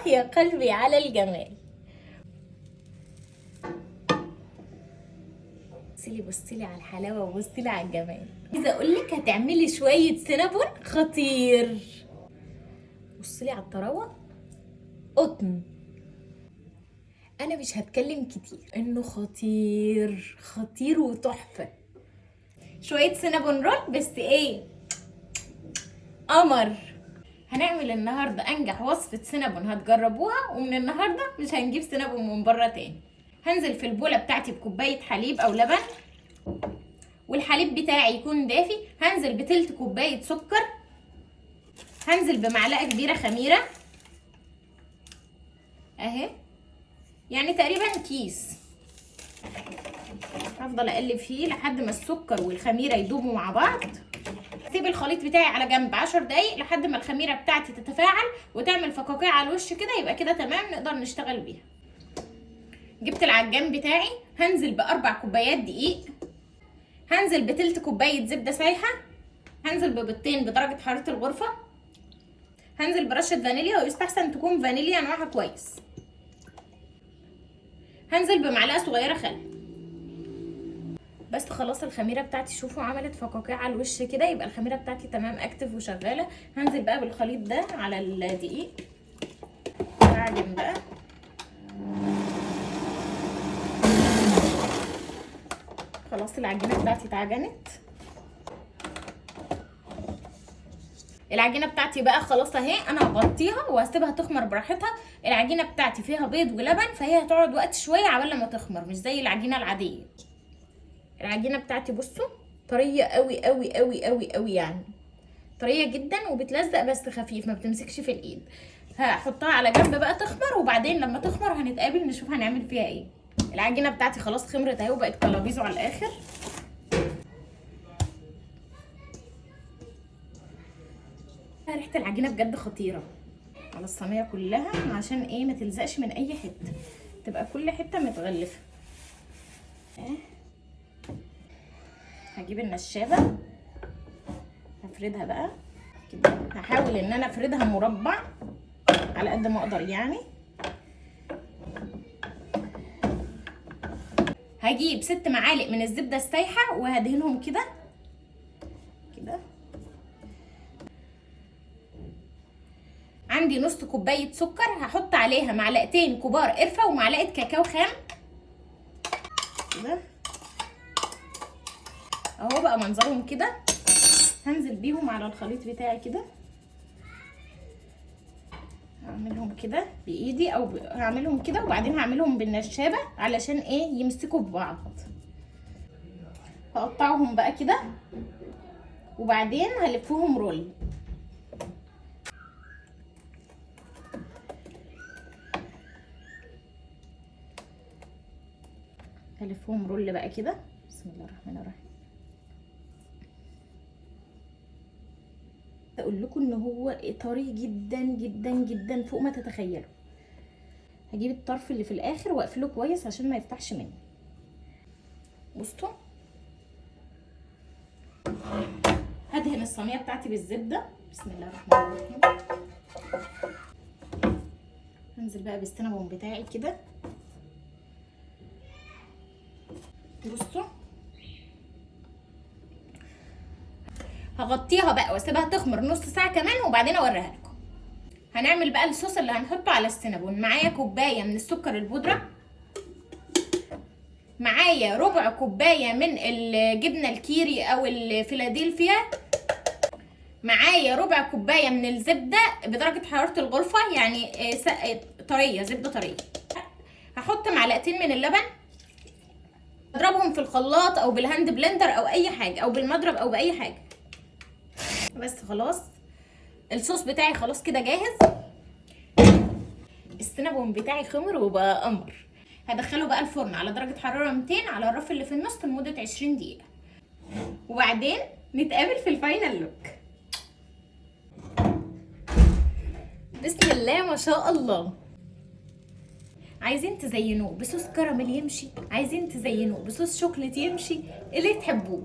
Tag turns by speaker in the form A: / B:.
A: يا قلبي على الجمال. بصيلي على الحلاوه وبصيلي على الجمال. عايزه اقول لك هتعملي شويه سينابون خطير. بصيلي على الطراوه، قطن. انا مش هتكلم كتير انه خطير خطير وتحفه. شويه سينابون رول بس ايه، قمر. هنعمل النهارده انجح وصفه سينابون هتجربوها، ومن النهارده مش هنجيب سينابون من بره تاني. هنزل في البوله بتاعتي بكوبايه حليب او لبن، والحليب بتاعي يكون دافي. هنزل بتلت كوبايه سكر، هنزل بمعلقه كبيره خميره اهي، يعني تقريبا كيس. هفضل اقلب فيه لحد ما السكر والخميره يدوبوا مع بعض. اسيب الخليط بتاعي على جنب 10 دقايق لحد ما الخميره بتاعتي تتفاعل وتعمل فقاقيع على الوش كده، يبقى كده تمام نقدر نشتغل بيها. جبت العجان بتاعي، هنزل ب4 كوبايات دقيق، هنزل بتلت كوبايه زبده سايحه، هنزل ببيضتين بدرجه حراره الغرفه، هنزل برشه فانيليا ويستحسن تكون فانيليا نوعها كويس، هنزل بمعلقه صغيره خل. بس خلاص الخميره بتاعتي شوفوا عملت فقاقيع على الوش كده، يبقى الخميره بتاعتي تمام اكتف وشغاله. هنزل بقى بالخليط ده على الدقيق، هعجن بقى. خلاص العجينه بتاعتي اتعجنت. العجينه بتاعتي بقى خلاص اهي، انا هغطيها وهسيبها تخمر براحتها. العجينه بتاعتي فيها بيض ولبن، فهي هتقعد وقت شويه عبال ما تخمر، مش زي العجينه العاديه. العجينه بتاعتي بصوا طريه قوي قوي قوي قوي قوي، يعني طريه جدا وبتلزق بس خفيف، ما بتمسكش في الايد. هحطها على جنب بقى تخمر، وبعدين لما تخمر هنتقابل نشوف هنعمل فيها ايه. العجينه بتاعتي خلاص خمرت اهي وبقت كلابيزو على الاخر. ريحه العجينه بجد خطيره على الصينيه كلها، عشان ايه ما تلزقش من اي حته، تبقى كل حته متغلفه. هجيب النشابه هفردها بقى كده، هحاول ان انا افردها مربع على قد ما اقدر يعني. هجيب 6 معالق من الزبده السايحه وهدهنهم كده كده. عندي نص كوبايه سكر، هحط عليها معلقتين كبار قرفه ومعلقه كاكاو خام كده اهو بقى منظرهم كده. هنزل بيهم على الخليط بتاعي كده، هعملهم كده بايدي او هعملهم كده، وبعدين هعملهم بالنشابه علشان ايه يمسكوا ببعض. هقطعهم بقى كده وبعدين هلفهم رول. هلفهم رول بقى كده. بسم الله الرحمن الرحيم. اقول لكم ان هو طري جدا جدا جدا فوق ما تتخيلوا. هجيب الطرف اللي في الاخر واقفله كويس عشان ما يفتحش مني. بصوا هدهن الصينيه بتاعتي بالزبده. بسم الله الرحمن الرحيم. هنزل بقى بالسينابون بتاعي كده. بصوا هغطيها بقى واسيبها تخمر نص ساعه كمان وبعدين اوريها لكم. هنعمل بقى الصوص اللي هنحطه على السينابون. معايا كوبايه من السكر البودره، معايا ربع كوبايه من الجبنه الكيري او الفيلادلفيا، معايا ربع كوبايه من الزبده بدرجه حراره الغرفه، يعني طريه، زبده طريه. هحط معلقتين من اللبن، اضربهم في الخلاط او بالهاند بلندر او اي حاجه او بالمضرب او باي حاجه. بس خلاص الصوص بتاعي خلاص كده جاهز. السينابون بتاعي خمر وبقى قمر. هدخله بقى الفرن على درجه حراره 200 على الرف اللي في النص لمده 20 دقيقه، وبعدين نتقابل في الفاينل لوك. بسم الله ما شاء الله. عايزين تزينوه بصوص كراميل يمشي، عايزين تزينوه بصوص شوكليت يمشي، اللي تحبوه.